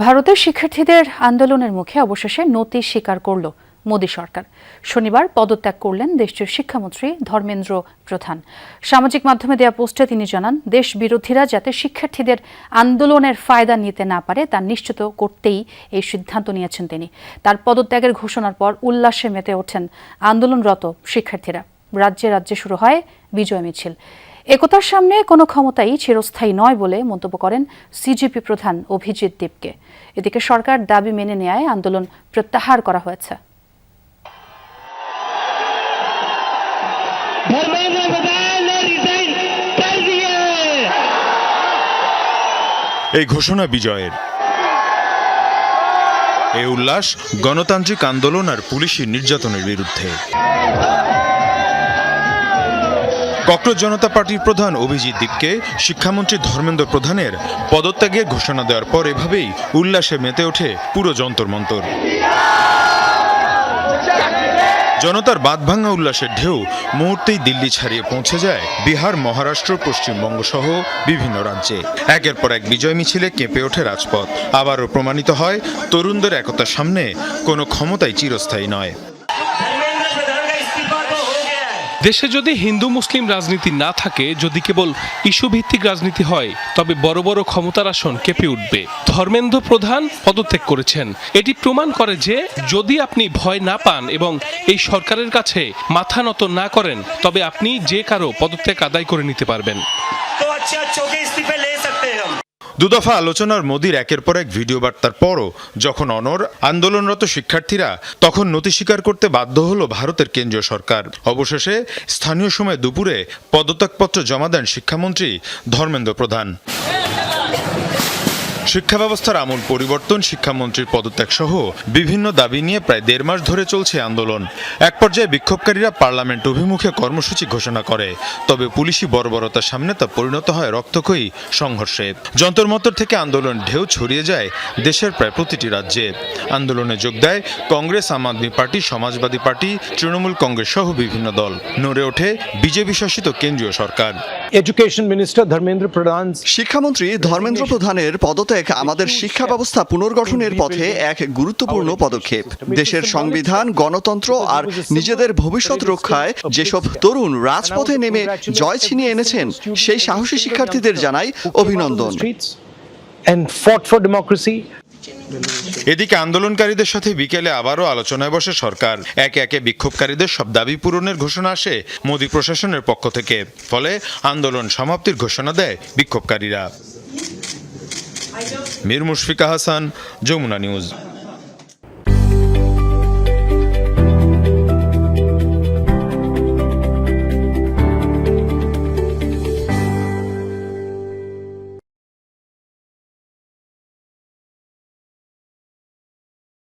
ভারতের শিক্ষার্থীদের আন্দোলনের মুখে অবশেষে নতি স্বীকার করল মোদী সরকার। শনিবার পদত্যাগ করলেন দেশটির শিক্ষামন্ত্রী ধর্মেন্দ্র প্রধান। সামাজিক মাধ্যমে দেয়া পোস্টে তিনি জানান, দেশ বিরোধীরা যাতে শিক্ষার্থীদের আন্দোলনের ফায়দা নিতে না পারে তা নিশ্চিত করতেই এই সিদ্ধান্ত নিয়েছেন তিনি। তার পদত্যাগের ঘোষণার পর উল্লাসে মেতে ওঠেন আন্দোলনরত শিক্ষার্থীরা। রাজ্যে রাজ্যে শুরু হয় বিজয় মিছিল। একতার সামনে কোনো ক্ষমতাই চিরস্থায়ী নয় বলে মন্তব্য করেন সিজেপি প্রধান অভিজিৎ দেবকে। এদিকে সরকার দাবি মেনে নেয়ায় আন্দোলন প্রত্যাহার করা হয়েছে। এই ঘোষণা বিজয়ের। এই উল্লাস গণতান্ত্রিক আন্দোলন আর পুলিশি নির্যাতনের বিরুদ্ধে। ককরোচ জনতা পার্টির প্রধান অভিজিৎ দীপকে শিক্ষামন্ত্রী ধর্মেন্দ্র প্রধানের পদত্যাগের ঘোষণা দেওয়ার পর এভাবেই উল্লাসে মেতে ওঠে পুরো যন্তর মন্তর। জনতার বাঁধভাঙা উল্লাসের ঢেউ মুহূর্তেই দিল্লি ছাড়িয়ে পৌঁছে যায় বিহার, মহারাষ্ট্র, পশ্চিমবঙ্গ সহ বিভিন্ন রাজ্যে। একের পর এক বিজয় মিছিলে কেঁপে ওঠে রাজপথ। আবারও প্রমাণিত হয় তরুণদের একতার সামনে কোনো ক্ষমতাই চিরস্থায়ী নয়। দেশে যদি হিন্দু মুসলিম রাজনীতি না থাকে, যদি কেবল ইস্যুভিত্তিক রাজনীতি হয়, তবে বড় বড় ক্ষমতার আসন কেঁপে উঠবে। ধর্মেন্দ্র প্রধান পদত্যাগ করেছেন। এটি প্রমাণ করে যে যদি আপনি ভয় না পান এবং এই সরকারের কাছে মাথা নত না করেন, তবে আপনি যে কারো পদত্যাগ আদায় করে নিতে পারবেন। দুদফা আলোচনার মোদির একের পর এক ভিডিও বার্তার পরও যখন অনড় আন্দোলনরত শিক্ষার্থীরা, তখন নতি স্বীকার করতে বাধ্য হল ভারতের কেন্দ্রীয় সরকার। অবশেষে স্থানীয় সময় দুপুরে পদত্যাগপত্র জমা দেন শিক্ষামন্ত্রী ধর্মেন্দ্র প্রধান। শিক্ষা ব্যবস্থার আমূল পরিবর্তন, শিক্ষামন্ত্রীর পদত্যাগ সহ বিভিন্ন দাবি নিয়ে প্রায় ১.৫ মাস ধরে চলছে আন্দোলন। এক পর্যায়ে বিক্ষোভকারীরা পার্লামেন্ট অভিমুখে কর্মসূচি ঘোষণা করে, তবে পুলিশি বর্বরতার সামনে তা পরিণত হয় রক্তক্ষয়ী সংঘর্ষে। যন্তর মন্তর থেকে আন্দোলন ঢেউ ছড়িয়ে যায় দেশের প্রায় প্রতিটি রাজ্যে। আন্দোলনে যোগ দেয় কংগ্রেস, আম আদমি পার্টি, সমাজবাদী পার্টি, তৃণমূল কংগ্রেস সহ বিভিন্ন দল। নড়ে ওঠে বিজেপি শাসিত কেন্দ্রীয় সরকার। শিক্ষামন্ত্রী ধর্মেন্দ্র প্রধানের পদত্যাগ আমাদের শিক্ষা ব্যবস্থা পুনর্গঠনের পথে এক গুরুত্বপূর্ণ পদক্ষেপ। দেশের সংবিধান, গণতন্ত্র আর নিজেদের ভবিষ্যৎ রক্ষায় যেসব তরুণ রাজপথে নেমে জয় ছিনিয়ে এনেছেন, সেই সাহসী শিক্ষার্থীদের জানাই অভিনন্দন। এদিকে আন্দোলনকারীদের সাথে বিকেলে আবারও আলোচনায় বসে সরকার। একে একে বিক্ষোভকারীদের সব দাবি পূরণের ঘোষণা আসে মোদী প্রশাসনের পক্ষ থেকে। ফলে আন্দোলন সমাপ্তির ঘোষণা দেয় বিক্ষোভকারীরা। মীর মুশফিকা হাসান, যমুনা নিউজ।